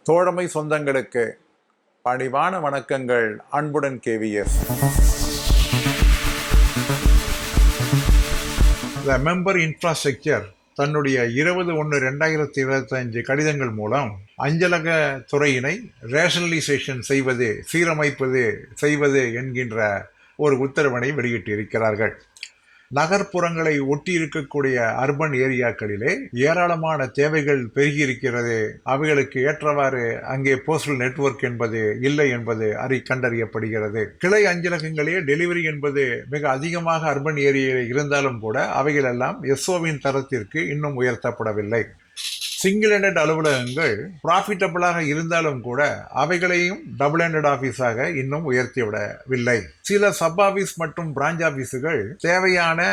தோழமை சொந்தங்களுக்கு பணிவான வணக்கங்கள். அன்புடன் KVS. The member infrastructure தன்னுடைய 20/1/2025 கடிதங்கள் மூலம் அஞ்சலக துறையினை ரேஷனலைசேஷன் செய்வது, சீரமைப்பது செய்வது என்கின்ற ஒரு உத்தரவினை வெளியிட்டிருக்கிறார்கள். நகர்ப்புறங்களை ஒட்டி இருக்கக்கூடிய அர்பன் ஏரியாக்களிலே ஏராளமான தேவைகள் பெருகியிருக்கிறது. அவைகளுக்கு ஏற்றவாறு அங்கே போஸ்டல் நெட்வொர்க் என்பது இல்லை என்பது கண்டறியப்படுகிறது. கிளை அஞ்சலகங்களே டெலிவரி என்பது மிக அதிகமாக அர்பன் ஏரியாவில் இருந்தாலும் கூட அவைகளெல்லாம் எஸ்ஓவின் தரத்திற்கு இன்னும் உயர்த்தப்படவில்லை. சிங்கிள் ஹேண்டட் அலுவலகங்கள் ப்ராஃபிட்டபிளாக இருந்தாலும் கூட அவைகளையும் டபுள் ஹேண்டட் ஆஃபீஸாக இன்னும் உயர்த்திவிடவில்லை. சில சப் ஆஃபீஸ் மற்றும் பிரான்ச் ஆஃபீஸுகள் தேவையான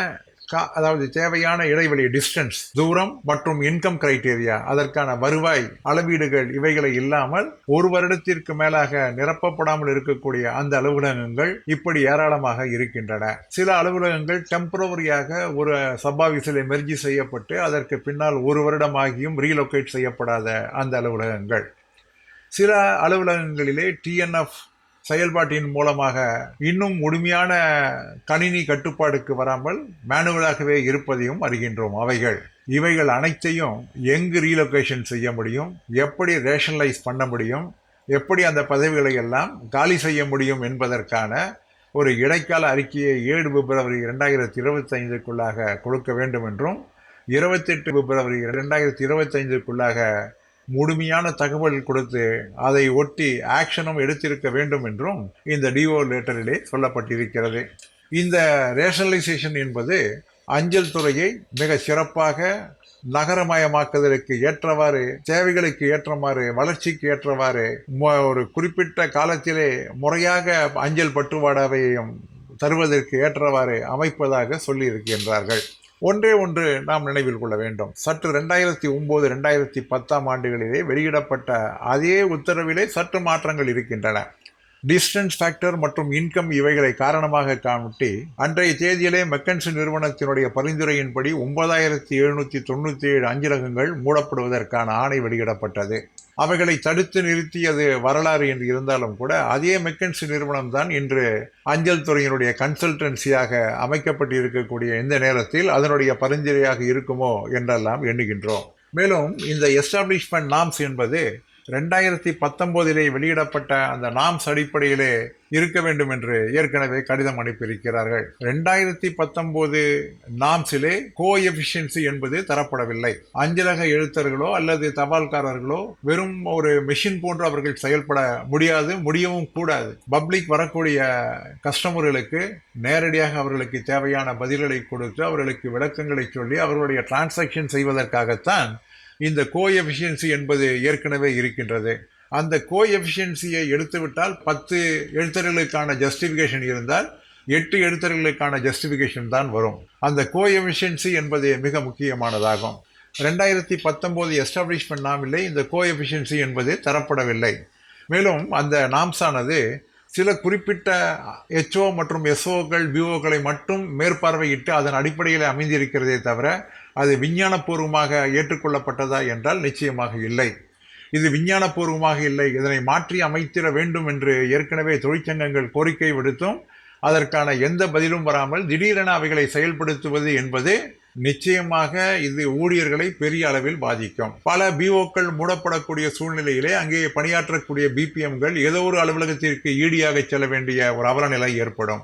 இடைவெளி, டிஸ்டன்ஸ், தூரம் மற்றும் இன்கம் கிரைட்டீரியா, அதற்கான வருவாய் அளவீடுகள் இவைகளை இல்லாமல் ஒரு வருடத்திற்கு மேலாக நிரப்பப்படாமல் இருக்கக்கூடிய அந்த அலுவலகங்கள் இப்படி ஏராளமாக இருக்கின்றன. சில அலுவலகங்கள் டெம்பரவரியாக ஒரு சப் ஆஃபீஸில் மெர்ஜி செய்யப்பட்டு அதற்கு பின்னால் ஒரு வருடமாகியும் ரீலொகேட் செய்யப்படாத அந்த அலுவலகங்கள். சில அலுவலகங்களிலே TNF செயல்பாட்டின் மூலமாக இன்னும் முழுமையான கணினி கட்டுப்பாடுக்கு வராமல் மேனுவலாகவே இருப்பதையும் அறிகின்றோம். இவைகள் அனைத்தையும் எங்கு ரீலொகேஷன் செய்ய முடியும், எப்படி ரேஷனலைஸ் பண்ண முடியும், எப்படி அந்த பதவிகளை எல்லாம் காலி செய்ய முடியும் என்பதற்கான ஒரு இடைக்கால அறிக்கையை 7 பிப்ரவரி 2025 கொடுக்க வேண்டும் என்றும் 28 பிப்ரவரி 2025 முழுமையான தகவல் கொடுத்து அதை ஒட்டி ஆக்ஷனும் எடுத்திருக்க வேண்டும் என்றும் இந்த டிஓ லெட்டரிலே சொல்லப்பட்டிருக்கிறது. இந்த ரேஷனலைசேஷன் என்பது அஞ்சல் துறையை மிக சிறப்பாக நகரமயமாக்குதலுக்கு ஏற்றவாறு, தேவைகளுக்கு ஏற்றவாறு, வளர்ச்சிக்கு ஏற்றவாறு ஒரு குறிப்பிட்ட காலத்திலே முறையாக அஞ்சல் பட்டுவாடாவையும் தருவதற்கு ஏற்றவாறு அமைப்பதாக சொல்லியிருக்கின்றார்கள். ஒன்றே நாம் நினைவில் கொள்ள வேண்டும். சற்று 2009-2010 ஆண்டுகளிலே வெளியிடப்பட்ட அதே உத்தரவிலே சற்று மாற்றங்கள் இருக்கின்றன. டிஸ்டன்ஸ் ஃபேக்டர் மற்றும் இன்கம் இவைகளை காரணமாக காட்டி அன்றைய தேதியிலே மெக்கன்சி நிறுவனத்தினுடைய பரிந்துரையின்படி 9797 அஞ்சலகங்கள் மூடப்படுவதற்கான ஆணை வெளியிடப்பட்டது. அவைகளை தடுத்து நிறுத்தியது வரலாறு என்று இருந்தாலும் கூட அதே மெக்கன்சி நிறுவனம் தான் இன்று அஞ்சல் துறையினுடைய கன்சல்டன்சியாக அமைக்கப்பட்டிருக்கக்கூடிய இந்த நேரத்தில் அதனுடைய பரிந்துரையாக இருக்குமோ என்றெல்லாம் எண்ணுகின்றோம். மேலும் இந்த எஸ்டாப்ளிஷ்மெண்ட் நாம்ஸ் என்பது 2019 வெளியிடப்பட்ட அந்த நாம்ஸ் அடிப்படையிலே இருக்க வேண்டும் என்று ஏற்கனவே கடிதம் அனுப்பியிருக்கிறார்கள். 2019 நாம்ஸிலே கோஎஃபிஷியன்சி என்பது தரப்படவில்லை. அஞ்சலக எழுத்தர்களோ அல்லது தபால்காரர்களோ வெறும் ஒரு மெஷின் போன்று அவர்கள் செயல்பட முடியவும் கூடாது. பப்ளிக் வரக்கூடிய கஸ்டமர்களுக்கு நேரடியாக அவர்களுக்கு தேவையான பதில்களை கொடுத்து அவர்களுக்கு விளக்கங்களை சொல்லி அவர்களுடைய டிரான்சாக்ஷன் செய்வதற்காகத்தான் இந்த கோஎஃபிஷியன்சி என்பது ஏற்கனவே இருக்கின்றது. அந்த கோஎஃபிஷியன்சியை எடுத்துவிட்டால் 10 எழுத்தர்களுக்கான ஜஸ்டிஃபிகேஷன் இருந்தால் 8 எழுத்தர்களுக்கான ஜஸ்டிஃபிகேஷன் தான் வரும். அந்த கோஎஃபிஷியன்சி என்பது மிக முக்கியமானதாகும். 2019 எஸ்டாப்ளிஷ்மெண்ட் நாமிலே இந்த கோஎஃபிஷியன்சி என்பது தரப்படவில்லை. மேலும் அந்த நாம்ஸானது சில குறிப்பிட்ட HO மற்றும் SOக்கள், BOக்களை மட்டும் மேற்பார்வையிட்டு அதன் அடிப்படையில் அமைந்திருக்கிறதே தவிர அது விஞ்ஞானபூர்வமாக ஏற்றுக்கொள்ளப்பட்டதா என்றால் நிச்சயமாக இல்லை. இது விஞ்ஞானபூர்வமாக இல்லை. இதனை மாற்றி அமைத்திட வேண்டும் என்று ஏற்கனவே தொழிற்சங்கங்கள் கோரிக்கை விடுத்தும் அதற்கான எந்த பதிலும் வராமல் திடீரென அவைகளை செயல்படுத்துவது என்பது நிச்சயமாக இது ஊழியர்களை பெரிய அளவில் பாதிக்கும். பல BOக்கள் மூடப்படக்கூடிய சூழ்நிலையிலே அங்கே பணியாற்றக்கூடிய BPMகள் ஏதோ ஒரு அலுவலகத்திற்கு ஈடியாக செல்ல வேண்டிய ஒரு அவலநிலை ஏற்படும்.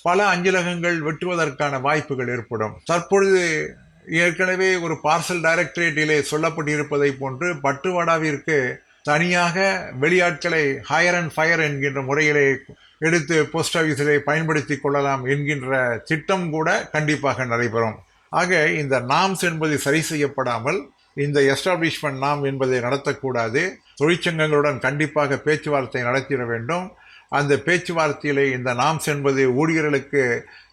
பல அஞ்சலகங்கள் வெட்டுவதற்கான வாய்ப்புகள் ஏற்படும். தற்பொழுது ஏற்கனவே ஒரு பார்சல் டைரக்டரேட்டிலே சொல்லப்பட்டிருப்பதை போன்று பட்டுவாடாவிற்கு தனியாக வெளியாட்களை ஹையர் அண்ட் ஃபயர் என்கின்ற முறையிலே எடுத்து போஸ்ட் ஆஃபீஸிலே பயன்படுத்தி கொள்ளலாம் என்கின்ற திட்டம் கூட கண்டிப்பாக நடைபெறும். ஆக இந்த நாம்ஸ் என்பது சரி செய்யப்படாமல் இந்த எஸ்டாப்ளிஷ்மெண்ட் நாம் என்பதை நடத்தக்கூடாது. தொழிற்சங்கங்களுடன் கண்டிப்பாக பேச்சுவார்த்தை நடத்திட வேண்டும். அந்த பேச்சுவார்த்தையிலே இந்த நாம்ஸ் என்பது ஊழியர்களுக்கு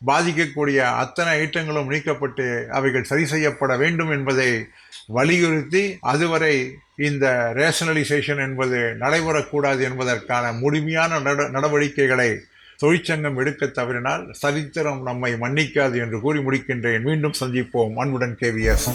பாதிக்கக்கூடிய அத்தனை ஐட்டங்களும் நீக்கப்பட்டு அவைகள் சரி செய்யப்பட வேண்டும் என்பதை வலியுறுத்தி அதுவரை இந்த ரேஷனலைசேஷன் என்பது நடைபெறக்கூடாது என்பதற்கான முழுமையான நடவடிக்கைகளை தொழிற்சங்கம் எடுக்க தவறினால் சரித்திரம் நம்மை மன்னிக்காது என்று கூறி முடிக்கின்றேன். மீண்டும் சந்திப்போம். அன்புடன் KVS.